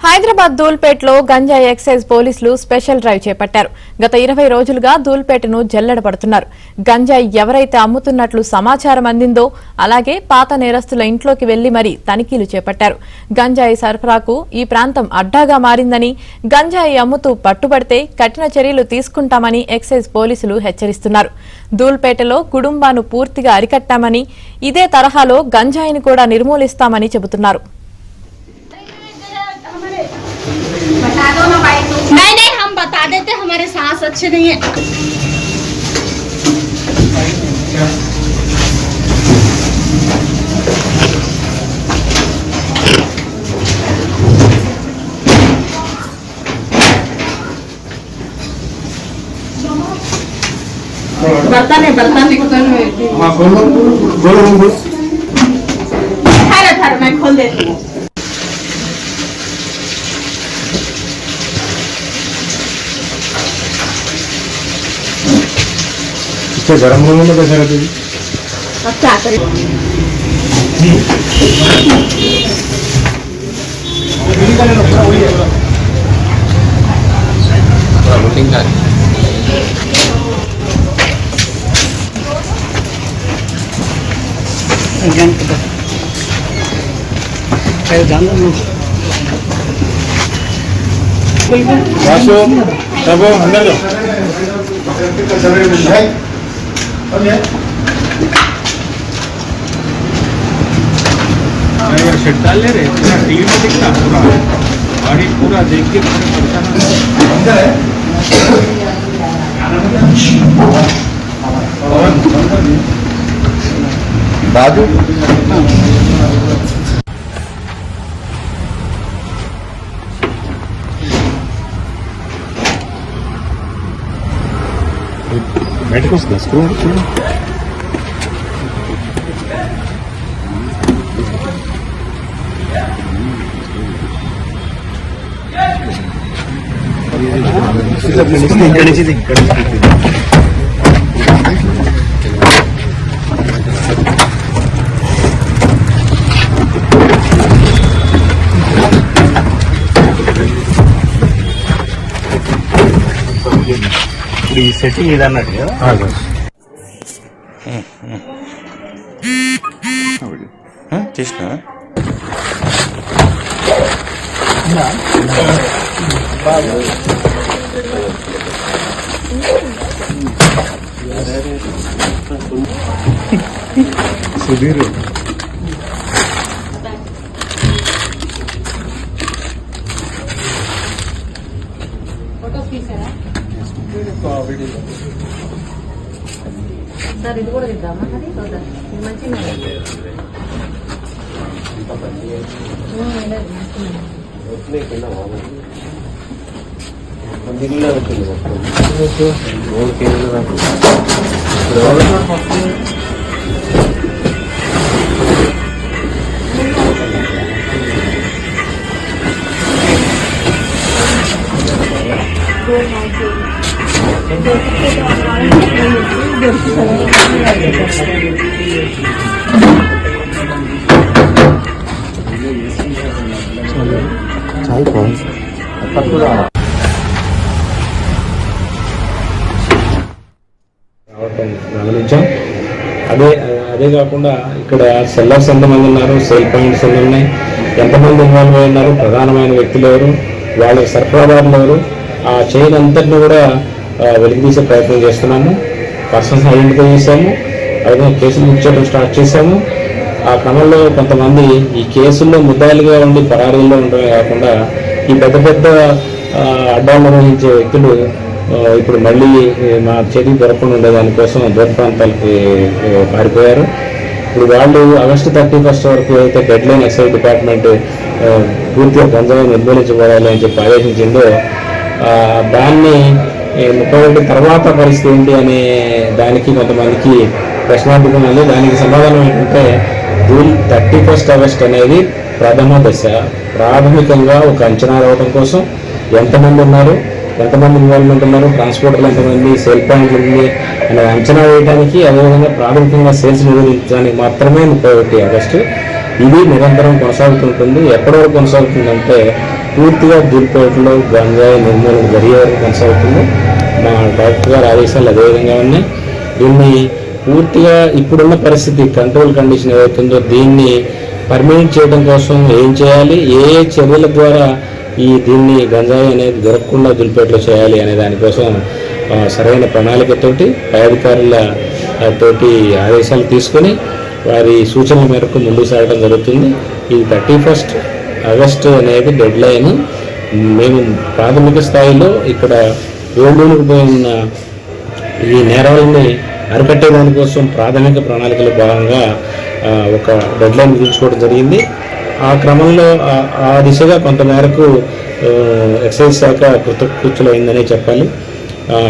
హైదరాబాద్ దూల్పేటలో గంజాయి ఎక్సైజ్ పోలీసులు special drive చేపట్టారు. గత 20 రోజులుగా దూల్పేటను జల్లెడపడుతున్నారు. గంజాయి ఎవరైతే అమ్ముతున్నట్లు సమాచారం అందిందో అలాగే పాత నేరస్తుల ఇంట్లోకి వెళ్లి మరీ తనిఖీలు చేపట్టారు. గంజాయి సరఫరాకు ఈ ప్రాంతం అడ్డాగా మారిందని, గంజాయి అమ్ముతూ పట్టుబడితే కఠిన చర్యలు తీసుకుంటామని ఎక్సైజ్ పోలీసులు హెచ్చరిస్తున్నారు. దూల్పేటలో కుటుంబాను పూర్తిగా అరికట్టామని, ఇదే తరహాలో గంజాయిని కూడా నిర్మూలిస్తామని చెబుతున్నారు. बता दो ना भाई तुम। नहीं हम बता देते, हमारे सांस अच्छे नहीं है। बर्तन है हाँ ठहरो मैं खोल देती हूँ। गरम रूम में कैसा रहती है? अब क्या करें? सब अंदर जाओ। शेट डाल ले रहे टीवी में दिखता पूरा गाड़ी पूरा देख के बाजू बैठ को स्क्रू సెట్టింగ్ ఇది అన్నట్టు కదా చేసిన సుధీర్ సార్ ఇది కూడా ఇద్దామా? అది మంచిగా గమనించాం. అదే కాకుండా ఇక్కడ సెల్లర్స్ ఎంతమంది ఉన్నారు, సేల్ పాయింట్స్ ఎన్ని ఉన్నాయి, ఎంతమంది ఇన్వాల్వ్ అయి ఉన్నారు, ప్రధానమైన వ్యక్తులు ఎవరు, వాళ్ళ సరఫరాదారులు ఎవరు, ఆ చైన్ అంతటిని కూడా వెలికి తీసే ప్రయత్నం చేస్తున్నాము. పర్సన్స్ ఐడెంటిఫై చేసాము, అలాగే కేసులు బుక్ చేయడం స్టార్ట్ చేశాము. ఆ క్రమంలో కొంతమంది ఈ కేసుల్లో ముద్దాయిలుగా ఉండి పరారీల్లో ఉండడమే కాకుండా ఈ పెద్ద పెద్ద అడ్డాలు నిర్వహించే వ్యక్తులు ఇప్పుడు మళ్ళీ మా చేతికి దొరకకుండా ఉండేదానికోసం దూర ప్రాంతాలకి పారిపోయారు. ఇప్పుడు వాళ్ళు August 31 వరకు అయితే డెడ్ లైన్ ఎక్సైజ్ డిపార్ట్మెంట్ పూర్తిగా గంజాయి నిర్మూలించబడాలి అని చెప్పి ఆదేశించిందో దాన్ని 31 తర్వాత పరిస్థితి ఏంటి అనే దానికి కొంతమందికి ప్రశ్నార్థకం ఉంది. దానికి సమాధానం ఏంటంటే 31 August అనేది ప్రథమ దశ. ప్రాథమికంగా ఒక అంచనా రావడం కోసం ఎంతమంది ఉన్నారు, ఎంతమంది ఇన్వాల్వ్మెంట్ ఉన్నారు, ట్రాన్స్పోర్టర్లు ఎంతమంది, సేల్ పాయింట్లు ఉంది అనే అంచనా వేయడానికి, అదేవిధంగా ప్రాథమికంగా సేల్స్ నిర్వహించడానికి మాత్రమే 31 ఆగస్టు ఇది నిరంతరం కొనసాగుతుంటుంది. ఎప్పటి వరకు కొనసాగుతుందంటే పూర్తిగా దూల్పేటలో గంజాయి నిర్మూలన జరిగే వరకు కొనసాగుతుంది. మా డైరెక్టర్ గారి ఆదేశాలు అదేవిధంగా ఉన్నాయి. దీన్ని పూర్తిగా ఇప్పుడున్న పరిస్థితి కంట్రోల్ కండిషన్ ఏదైతుందో దీన్ని పర్మనెంట్ చేయడం కోసం ఏం చేయాలి, ఏ చర్యల ద్వారా దీన్ని గంజాయి అనేది దొరకకుండా దూల్పేటలో చేయాలి అనే దానికోసం సరైన ప్రణాళికతోటి పై అధికారుల తోటి ఆదేశాలు తీసుకొని వారి సూచనల మేరకు ముందుకు సాగడం జరుగుతుంది. ఈ 31 ఆగస్టు అనేది డెడ్ లైన్. మేము ప్రాథమిక స్థాయిలో ఇక్కడ రోడ్డునికిపోయిన ఈ నేరాలని అరికట్టే దానికోసం ప్రాథమిక ప్రణాళికలో భాగంగా ఒక డెడ్ లైన్ విధించుకోవడం జరిగింది. ఆ క్రమంలో ఆ దిశగా కొంతమేరకు ఎక్సైజ్ శాఖ కృతకృత్యులైందనే చెప్పాలి.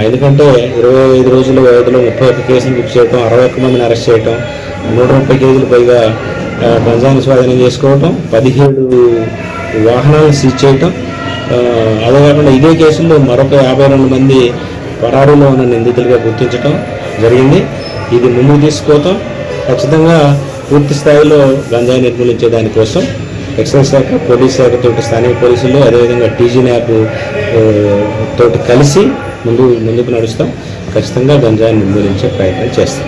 ఎందుకంటే 25 రోజుల వ్యవధిలో 31 కేసులు బుక్ చేయటం, 61 మందిని అరెస్ట్ చేయటం, 130 కేజీలు పైగా గంజాయిని స్వాధీనం చేసుకోవటం, 17 వాహనాలను సీజ్ చేయటం, అదే కాకుండా ఇదే కేసుల్లో మరొక 52 మంది పరారీలో ఉన్న నిందితులుగా గుర్తించడం జరిగింది. ఇది ముందుకు తీసుకోవటం ఖచ్చితంగా పూర్తి స్థాయిలో గంజాయి నిర్మూలించే దానికోసం ఎక్సైజ్ శాఖ, పోలీస్ శాఖతో, స్థానిక పోలీసులు, అదేవిధంగా టీజీ న్యాబ్ తోటి కలిసి ముందుకు నడుస్తాం. ఖచ్చితంగా గంజాయి నిర్మూలించే ప్రయత్నం చేస్తాం.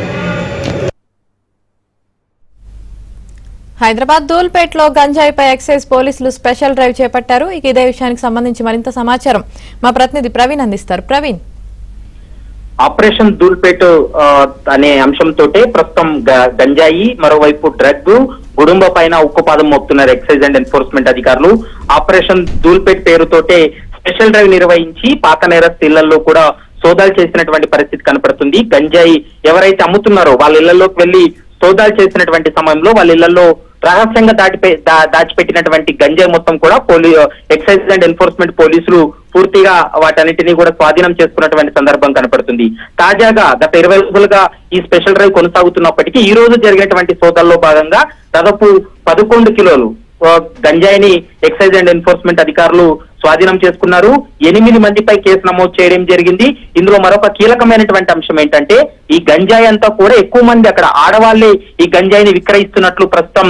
హైదరాబాద్ ధూల్పేటలో గంజాయిపై ఎక్సైజ్ పోలీసులు స్పెషల్ డ్రైవ్ చేపట్టారు. ఇక ఇదే విషయానికి సంబంధించి మరింత సమాచారం మా ప్రతినిధి ప్రవీణ్ అందిస్తారు. ప్రవీణ్, ఆపరేషన్ ధూల్పేట్ అనే అంశంతో ప్రస్తుతం గంజాయి, మరోవైపు డ్రగ్, గుడుంబ పైన ఉక్కుపాదం మోపుతున్నారు ఎక్సైజ్ అండ్ ఎన్ఫోర్స్మెంట్ అధికారులు. ఆపరేషన్ ధూల్పేట్ పేరుతోటే స్పెషల్ డ్రైవ్ నిర్వహించి పాత నేరస్తు ఇళ్లలో కూడా సోదాలు చేసినటువంటి పరిస్థితి కనపడుతుంది. గంజాయి ఎవరైతే అమ్ముతున్నారో వాళ్ళ ఇళ్లలోకి వెళ్లి సోదాలు చేసినటువంటి సమయంలో వాళ్ళ ఇళ్లలో రహస్యంగా దాచిపెట్టినటువంటి గంజాయి మొత్తం కూడా ఎక్సైజ్ అండ్ ఎన్ఫోర్స్మెంట్ పోలీసులు పూర్తిగా వాటన్నిటినీ కూడా స్వాధీనం చేసుకున్నటువంటి సందర్భం కనపడుతుంది. తాజాగా గత 20 రోజులుగా ఈ స్పెషల్ డ్రైవ్ కొనసాగుతున్నప్పటికీ ఈ రోజు జరిగినటువంటి సోదాల్లో భాగంగా దాదాపు 11 కిలోలు గంజాయిని ఎక్సైజ్ అండ్ ఎన్ఫోర్స్మెంట్ అధికారులు స్వాధీనం చేసుకున్నారు. 8 మందిపై కేసు నమోదు చేయడం జరిగింది. ఇందులో మరొక కీలకమైనటువంటి అంశం ఏంటంటే ఈ గంజాయి అంతా కూడా ఎక్కువ మంది అక్కడ ఆడవాళ్లే ఈ గంజాయిని విక్రయిస్తున్నట్లు ప్రస్తుతం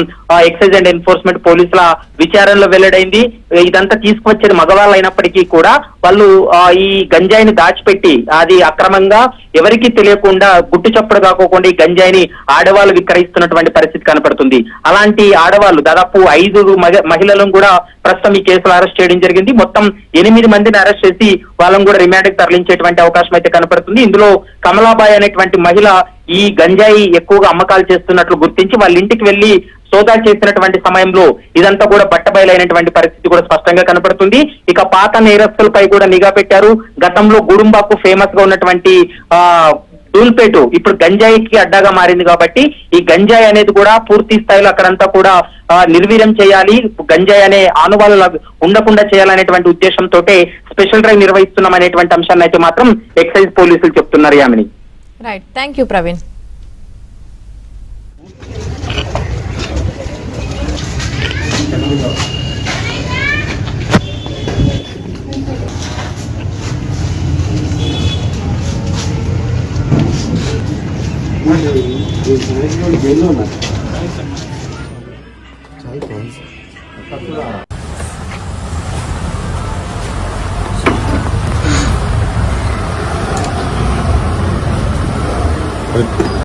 ఎక్సైజ్ అండ్ ఎన్ఫోర్స్మెంట్ పోలీసుల విచారణలో వెల్లడైంది. ఇదంతా తీసుకువచ్చేది మగవాళ్ళు అయినప్పటికీ కూడా వాళ్ళు ఈ గంజాయిని దాచిపెట్టి అది అక్రమంగా ఎవరికీ తెలియకుండా గుట్టు చప్పుడు కాకోకుండా ఈ గంజాయిని ఆడవాళ్ళు విక్రయిస్తున్నటువంటి పరిస్థితి కనపడుతుంది. అలాంటి ఆడవాళ్ళు దాదాపు 5 మహిళలను కూడా ప్రస్తుతం ఈ కేసులో అరెస్ట్ చేయడం జరిగింది. మొత్తం 8 మందిని అరెస్ట్ చేసి వాళ్ళని కూడా రిమాండ్ కి తరలించేటువంటి అవకాశం అయితే కనపడుతుంది. ఇందులో కమలాబాయ్ అనేటువంటి మహిళ ఈ గంజాయి ఎక్కువగా అమ్మకాలు చేస్తున్నట్లు గుర్తించి వాళ్ళ ఇంటికి వెళ్లి సోదాలు చేసినటువంటి సమయంలో ఇదంతా కూడా బట్టబయలైనటువంటి పరిస్థితి కూడా స్పష్టంగా కనపడుతుంది. ఇక పాత నేరస్తులపై కూడా నిఘా పెట్టారు. గతంలో గుడుంబాకు ఫేమస్ గా ఉన్నటువంటి ధూల్పేట ఇప్పుడు గంజాయికి అడ్డాగా మారింది కాబట్టి ఈ గంజాయి అనేది కూడా పూర్తి స్థాయిలో అక్కడంతా కూడా నిర్వీర్యం చేయాలి, గంజాయి అనే ఆనవాళ్ళు ఉండకుండా చేయాలనేటువంటి ఉద్దేశంతో స్పెషల్ డ్రైవ్ నిర్వహిస్తున్నాం అనేటువంటి అంశాన్ని అయితే మాత్రం ఎక్సైజ్ పోలీసులు చెప్తున్నారు. Yamini, right, thank you Praveen. चाय कौन सा